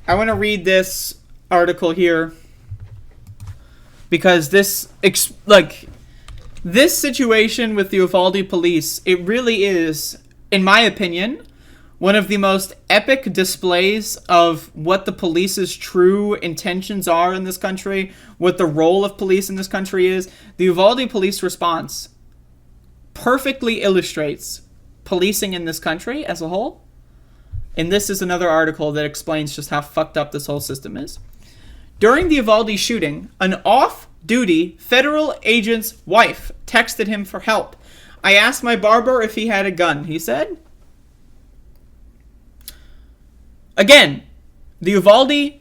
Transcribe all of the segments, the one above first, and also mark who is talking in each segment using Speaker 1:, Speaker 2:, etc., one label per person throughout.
Speaker 1: I want to read this article here because this situation with the Uvalde police, it really is, in my opinion, one of the most epic displays of what the police's true intentions are in this country, what the role of police in this country is. The Uvalde police response perfectly illustrates policing in this country as a whole. And this is another article that explains just how fucked up this whole system is. During the Uvalde shooting, an off-duty federal agent's wife texted him for help. I asked my barber if he had a gun, he said. Again, the Uvalde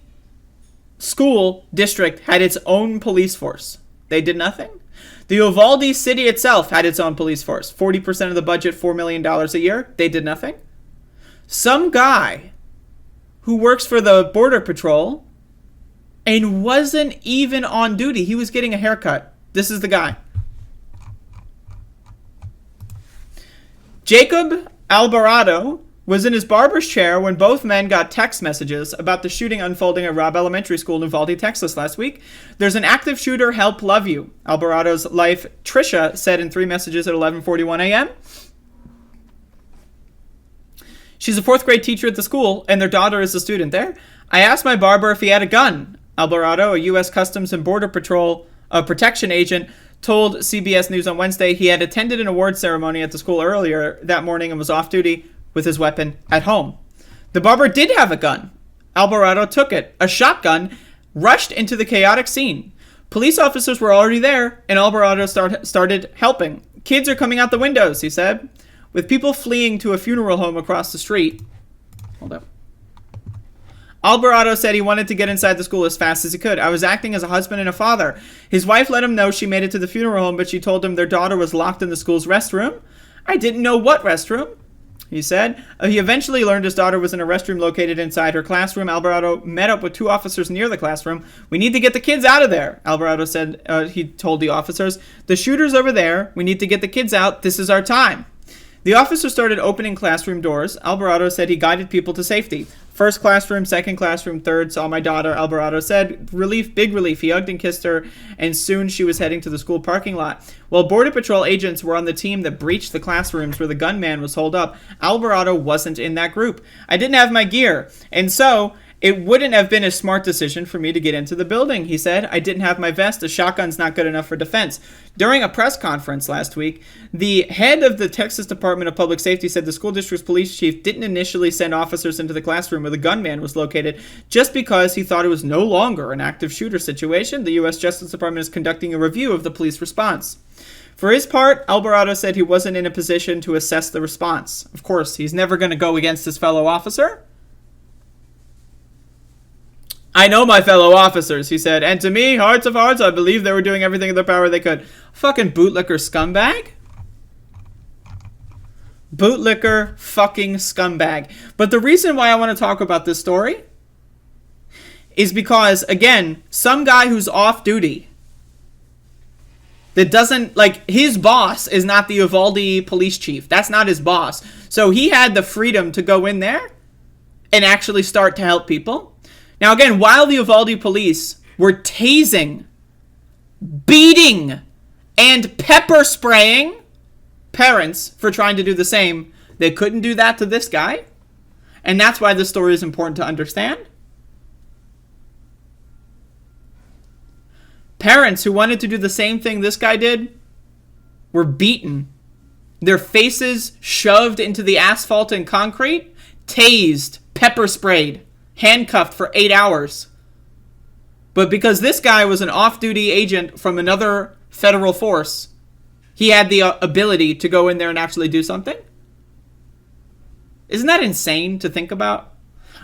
Speaker 1: school district had its own police force. They did nothing. The Uvalde city itself had its own police force. 40% of the budget, $4 million a year. They did nothing. Some guy who works for the Border Patrol and wasn't even on duty. He was getting a haircut. This is the guy. Jacob Alvarado was in his barber's chair when both men got text messages about the shooting unfolding at Robb Elementary School in Uvalde, Texas last week. There's an active shooter, help, love you. Alvarado's wife, Trisha, said in 3 messages at 11:41 a.m. She's a 4th grade teacher at the school, and their daughter is a student there. I asked my barber if he had a gun. Alvarado, a U.S. Customs and Border Patrol protection agent, told CBS News on Wednesday he had attended an award ceremony at the school earlier that morning and was off duty with his weapon at home. The barber did have a gun. Alvarado took it, a shotgun, rushed into the chaotic scene. Police officers were already there, and Alvarado started helping. Kids are coming out the windows, he said, with people fleeing to a funeral home across the street. Hold up. Alvarado said he wanted to get inside the school as fast as he could. I was acting as a husband and a father. His wife let him know she made it to the funeral home, but she told him their daughter was locked in the school's restroom. I didn't know what restroom, he said. He eventually learned his daughter was in a restroom located inside her classroom. Alvarado met up with 2 officers near the classroom. We need to get the kids out of there, Alvarado said. He told the officers. The shooter's over there. We need to get the kids out. This is our time. The officer started opening classroom doors. Alvarado said he guided people to safety. First classroom, second classroom, third, saw my daughter, Alvarado said. Relief, big relief. He hugged and kissed her, and soon she was heading to the school parking lot. While Border Patrol agents were on the team that breached the classrooms where the gunman was holed up, Alvarado wasn't in that group. I didn't have my gear, and so it wouldn't have been a smart decision for me to get into the building, he said. I didn't have my vest. A shotgun's not good enough for defense. During a press conference last week, the head of the Texas Department of Public Safety said the school district's police chief didn't initially send officers into the classroom where the gunman was located just because he thought it was no longer an active shooter situation. The U.S. Justice Department is conducting a review of the police response. For his part, Alvarado said he wasn't in a position to assess the response. Of course, he's never going to go against his fellow officer. I know my fellow officers, he said, and to me, hearts of hearts, I believe they were doing everything in their power they could. Fucking bootlicker scumbag. Bootlicker fucking scumbag. But the reason why I want to talk about this story is because, again, some guy who's off duty that doesn't, like, his boss is not the Uvalde police chief. That's not his boss. So he had the freedom to go in there and actually start to help people. Now, again, while the Uvalde police were tasing, beating, and pepper spraying parents for trying to do the same, they couldn't do that to this guy. And that's why this story is important to understand. Parents who wanted to do the same thing this guy did were beaten, their faces shoved into the asphalt and concrete, tased, pepper sprayed, handcuffed for 8 hours. But because this guy was an off-duty agent from another federal force, he had the ability to go in there and actually do something. Isn't that insane to think about?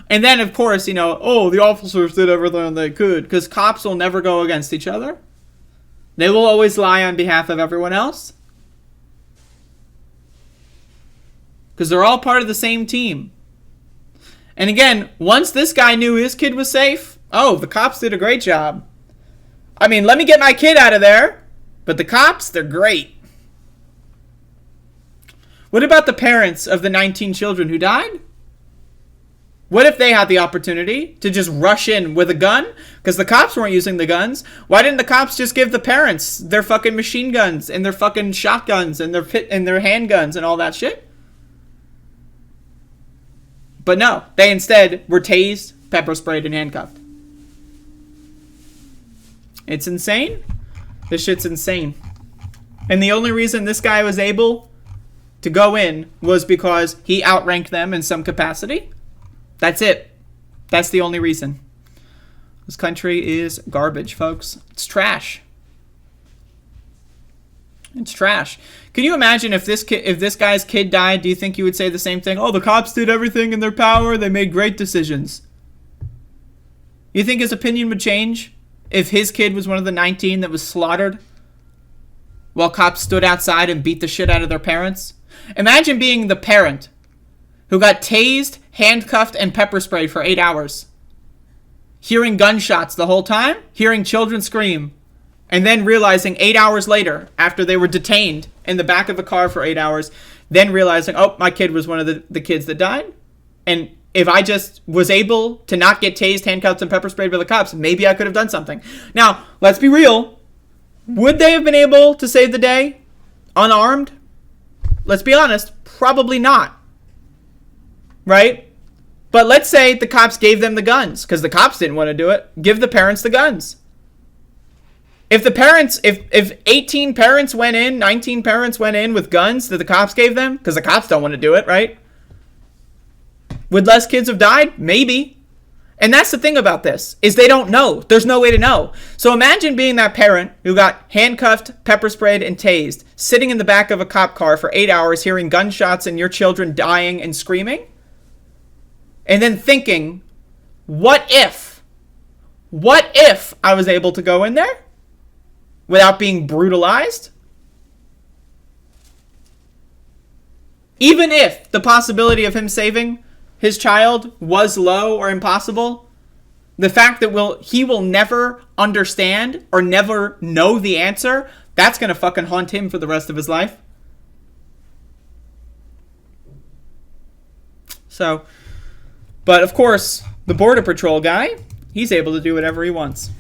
Speaker 1: And then, of course, the officers did everything they could, because cops will never go against each other. They will always lie on behalf of everyone else. Because they're all part of the same team. And again, once this guy knew his kid was safe, the cops did a great job. I mean, let me get my kid out of there. But the cops, they're great. What about the parents of the 19 children who died? What if they had the opportunity to just rush in with a gun? Because the cops weren't using the guns. Why didn't the cops just give the parents their fucking machine guns and their fucking shotguns and their handguns and all that shit? But no, they instead were tased, pepper sprayed, and handcuffed. It's insane. This shit's insane. And the only reason this guy was able to go in was because he outranked them in some capacity. That's it. That's the only reason. This country is garbage, folks. It's trash. It's trash. Can you imagine if this guy's kid died? Do you think you would say the same thing? Oh, the cops did everything in their power. They made great decisions. You think his opinion would change if his kid was one of the 19 that was slaughtered while cops stood outside and beat the shit out of their parents? Imagine being the parent who got tased, handcuffed, and pepper sprayed for 8 hours. Hearing gunshots the whole time, hearing children scream, and then realizing 8 hours later, after they were detained in the back of a car for 8 hours, then realizing, oh, my kid was one of the kids that died. And if I just was able to not get tased, handcuffed, and pepper sprayed by the cops, maybe I could have done something. Now, let's be real. Would they have been able to save the day unarmed? Let's be honest, probably not. Right? But let's say the cops gave them the guns, because the cops didn't want to do it. Give the parents the guns. If the parents, if 18 parents went in, 19 parents went in with guns that the cops gave them, because the cops don't want to do it, right? Would less kids have died? Maybe. And that's the thing about this, is they don't know. There's no way to know. So imagine being that parent who got handcuffed, pepper sprayed, and tased, sitting in the back of a cop car for 8 hours, hearing gunshots and your children dying and screaming. And then thinking, what if I was able to go in there without being brutalized? Even if the possibility of him saving his child was low or impossible, the fact that he will never understand or never know the answer, that's going to fucking haunt him for the rest of his life. So, but of course, the Border Patrol guy, he's able to do whatever he wants.